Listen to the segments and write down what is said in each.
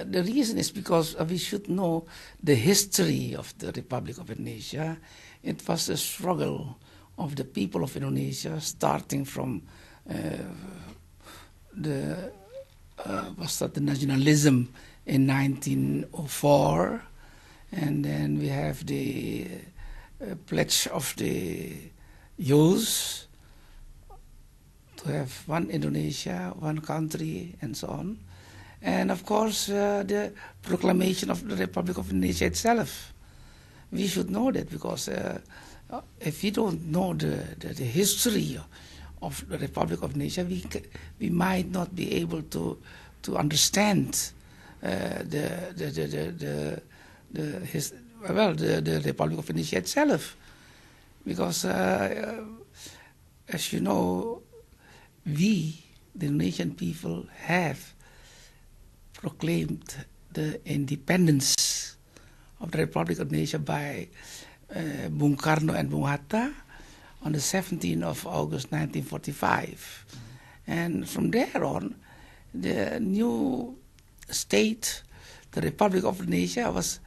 the reason is because we should know the history of the Republic of Indonesia. It was a struggle of the people of Indonesia, starting from the nationalism in 1904, and then we have the pledge of the youth to have one Indonesia, one country, and so on. And of course, the proclamation of the Republic of Indonesia itself. We should know that, because if we don't know the history of the Republic of Indonesia, we might not be able to understand the Republic of Indonesia itself. Because, as you know, we, the Indonesian people, have proclaimed the independence of the Republic of Indonesia by Bung Karno and Bung Hatta on the 17th of August 1945. And from there on, the new state, the Republic of Indonesia, was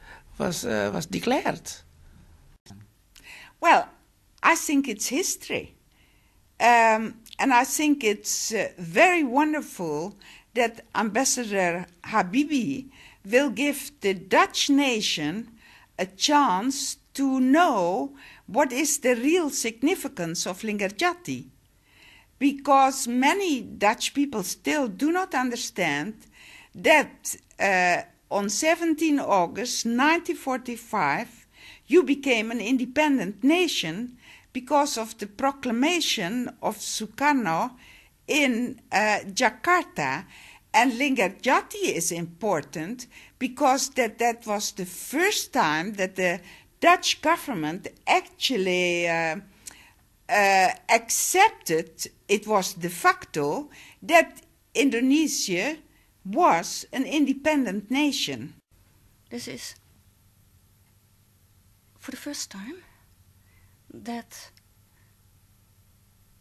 declared. Well, I think it's history. And I think it's very wonderful that Ambassador Habibie will give the Dutch nation a chance to know what is the real significance of Linggarjati. Because many Dutch people still do not understand that on 17 August 1945 you became an independent nation because of the proclamation of Sukarno in Jakarta. And Linggarjati is important because that was the first time that the Dutch government actually accepted, it was de facto, that Indonesia was an independent nation. This is for the first time that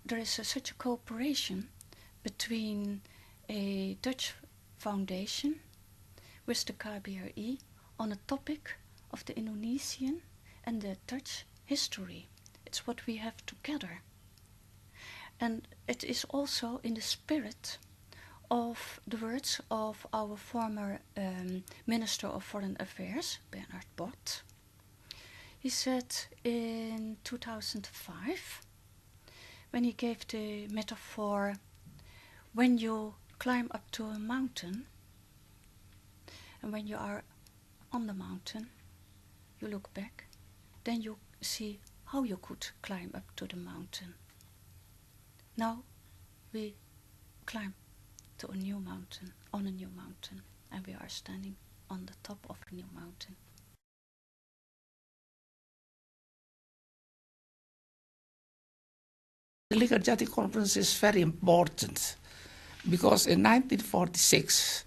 there is such a cooperation between a Dutch foundation with the KBRI on a topic of the Indonesian and the Dutch history. It's what we have together. And it is also in the spirit of the words of our former Minister of Foreign Affairs, Bernard Bot. He said in 2005, when he gave the metaphor, when you climb up to a mountain, and when you are on the mountain, you look back, then you see how you could climb up to the mountain. Now we climb to a new mountain, on a new mountain, and we are standing on the top of a new mountain. The Linggarjati conference is very important because in 1946,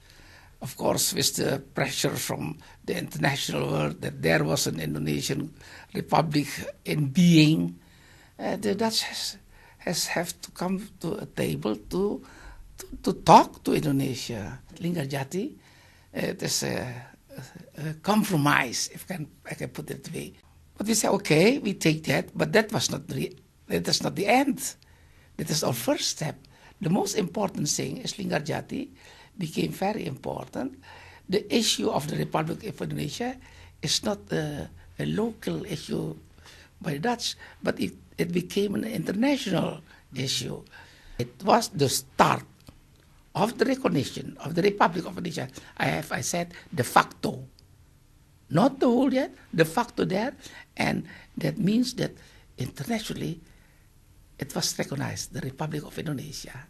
of course, with the pressure from the international world that there was an Indonesian republic in being, the Dutch has have to come to a table to talk to Indonesia. Linggarjati, it is a compromise, if I can put it that way. But we say, okay, we take that, but that was not the end. That is our first step. The most important thing is Linggarjati became very important. The issue of the Republic of Indonesia is not a local issue by the Dutch, but it became an international issue. It was the start of the recognition of the Republic of Indonesia. I said de facto, not the whole yet, de facto there, and that means that internationally it was recognized, the Republic of Indonesia.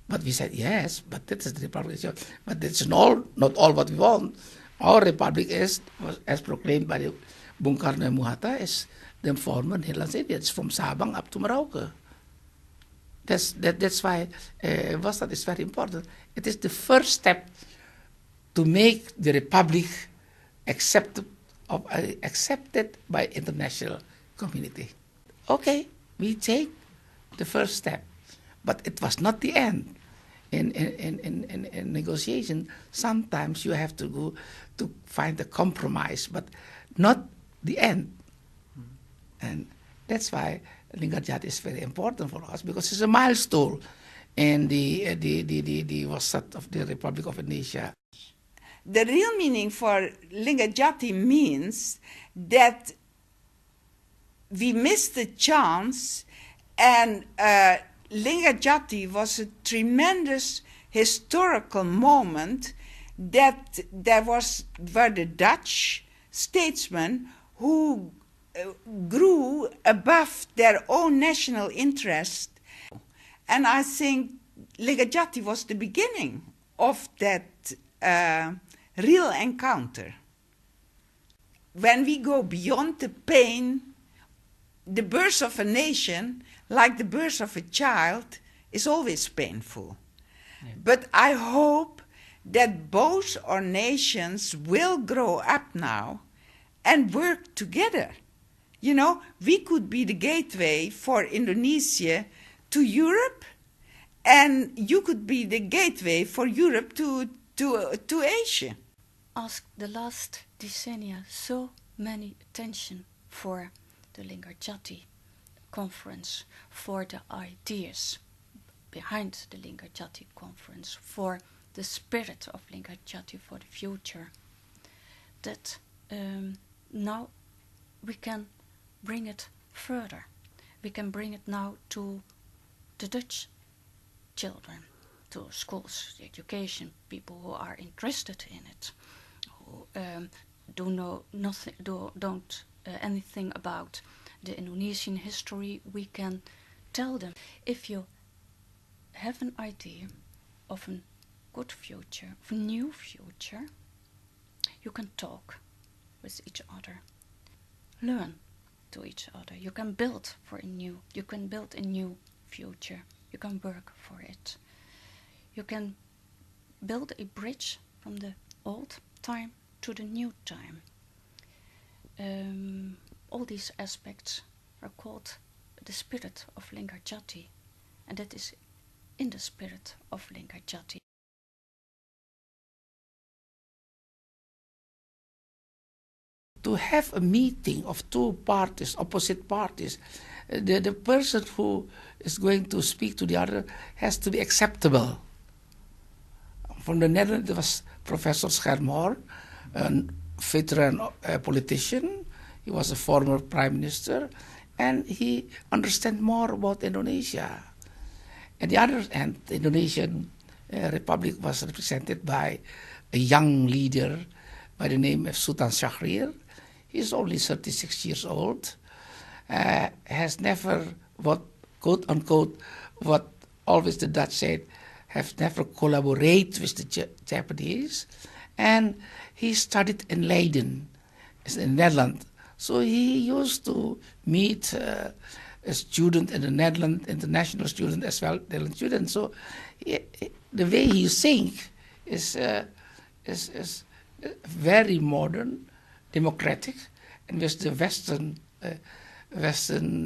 But we said, yes, but that is the Republic of Indonesia. But that's not all what we want. Our Republic was as proclaimed by the Bung Karno and Bung Hatta, is the former Netherlands India. It's from Sabang up to Merauke. That's why Wasdat is very important. It is the first step to make the Republic accepted by international community. Okay, we take the first step, but it was not the end. in negotiation, sometimes you have to go to find a compromise, but not the end. And that's why Linggarjati is very important for us, because it's a milestone in the wasat of the Republic of Indonesia. The real meaning for Linggarjati means that we missed the chance, and Linggarjati was a tremendous historical moment that were the Dutch statesmen who grew above their own national interest. And I think Linggarjati was the beginning of that real encounter. When we go beyond the pain, the birth of a nation, like the birth of a child, is always painful. Yeah. But I hope that both our nations will grow up now and work together. You know, we could be the gateway for Indonesia to Europe, and you could be the gateway for Europe to Asia. Asked the last decennia so many attention for the Linggarjati conference, for the ideas behind the Linggarjati conference, for the spirit of Linggarjati for the future, that now we can bring it further. We can bring it now to the Dutch children, to schools, the education, people who are interested in it, who don't anything about the Indonesian history. We can tell them, if you have an idea of a good future, of a new future, you can talk with each other, learn to each other. You can build you can build a new future. You can work for it. You can build a bridge from the old time to the new time. All these aspects are called the spirit of Linggarjati, and that is in the spirit of Linggarjati. To have a meeting of two parties, opposite parties, the person who is going to speak to the other has to be acceptable. From the Netherlands, it was Professor Schermer, a veteran politician. He was a former prime minister, and he understands more about Indonesia. At the other end, the Indonesian Republic was represented by a young leader by the name of Sultan Syahrir. He's only 36 years old, has never, quote unquote, what always the Dutch said, have never collaborated with the Japanese. And he studied in Leiden, in the Netherlands. So he used to meet a student in the Netherlands, international student as well, Netherlands student. So the way he thinks is very modern, democratic, and with the Western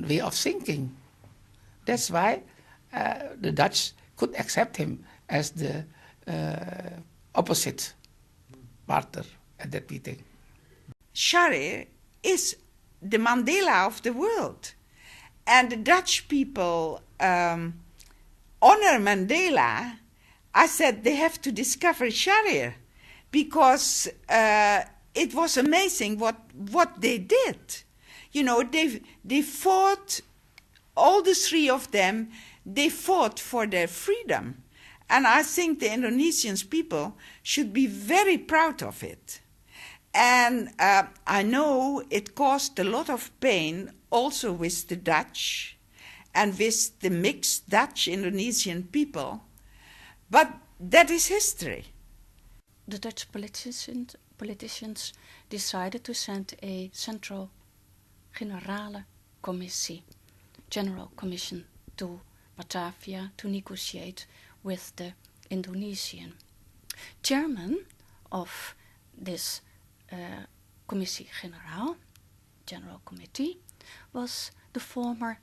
way of thinking. That's why the Dutch could accept him as the opposite partner at that meeting. Syahrir is the Mandela of the world. And the Dutch people honor Mandela. I said they have to discover Syahrir, because it was amazing what they did. You know, they fought, all the three of them, they fought for their freedom. And I think the Indonesian people should be very proud of it. And I know it caused a lot of pain also with the Dutch and with the mixed Dutch-Indonesian people. But that is history. The Dutch politicians decided to send a central generale commissie, general commission, to Batavia to negotiate with the Indonesian. Chairman of this commissie generaal, general committee, was the former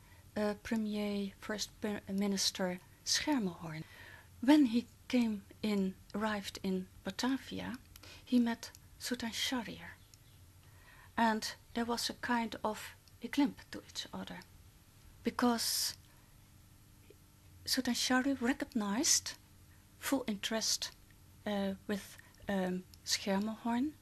First Minister Schermerhorn. when he arrived in Batavia, he met Sultan Shahriar. And there was a kind of a glimpse to each other, because Sultan Shahriar recognized full interest with Schermerhorn,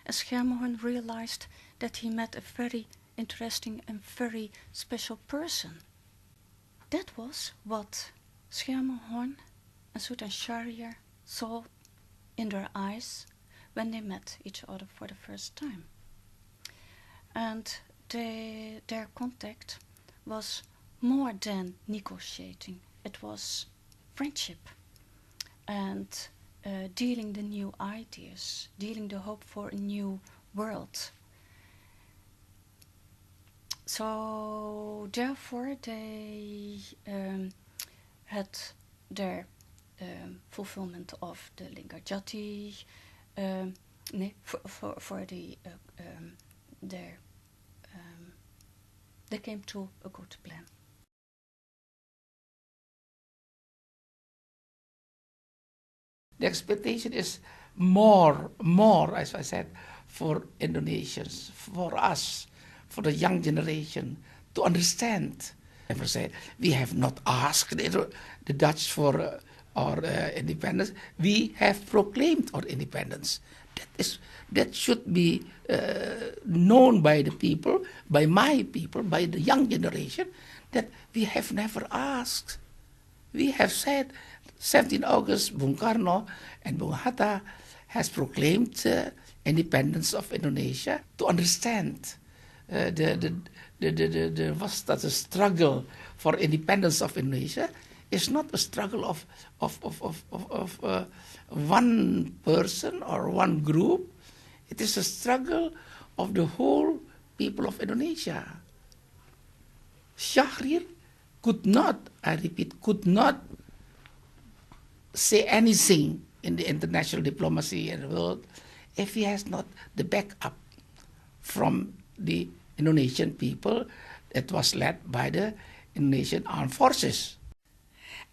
and Schermerhorn realized that he met a very interesting and very special person. That was what Schermerhorn and Sultan Shahriar saw in their eyes when they met each other for the first time. And their contact was more than negotiating. It was friendship and dealing the new ideas, dealing the hope for a new world. So therefore they had their fulfillment of the Linggarjati, they came to a good plan. The expectation is more, as I said, for Indonesians, for us, for the young generation to understand. Never said we have not asked the Dutch for our independence. We have proclaimed our independence. That should be known by the people, by my people, by the young generation, that we have never asked. We have said 17 August, Bung Karno and Bung Hatta has proclaimed independence of Indonesia. To understand was that a struggle for independence of Indonesia is not a struggle of one person or one group. It is a struggle of the whole people of Indonesia. Shahriar could not, I repeat, could not say anything in the international diplomacy and the world if he has not the backup from the Indonesian people that was led by the Indonesian armed forces.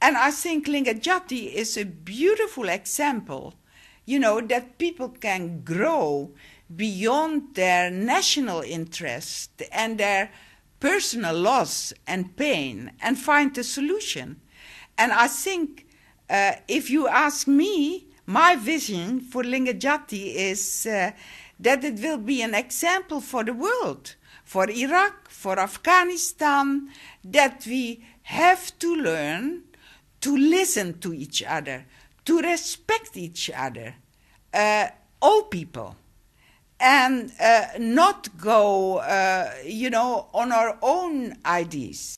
And I think Linggarjati is a beautiful example, that people can grow beyond their national interest and their personal loss and pain and find a solution. And I think if you ask me, my vision for Linggarjati is that it will be an example for the world, for Iraq, for Afghanistan, that we have to learn to listen to each other, to respect each other, all people, and not go, on our own ideas.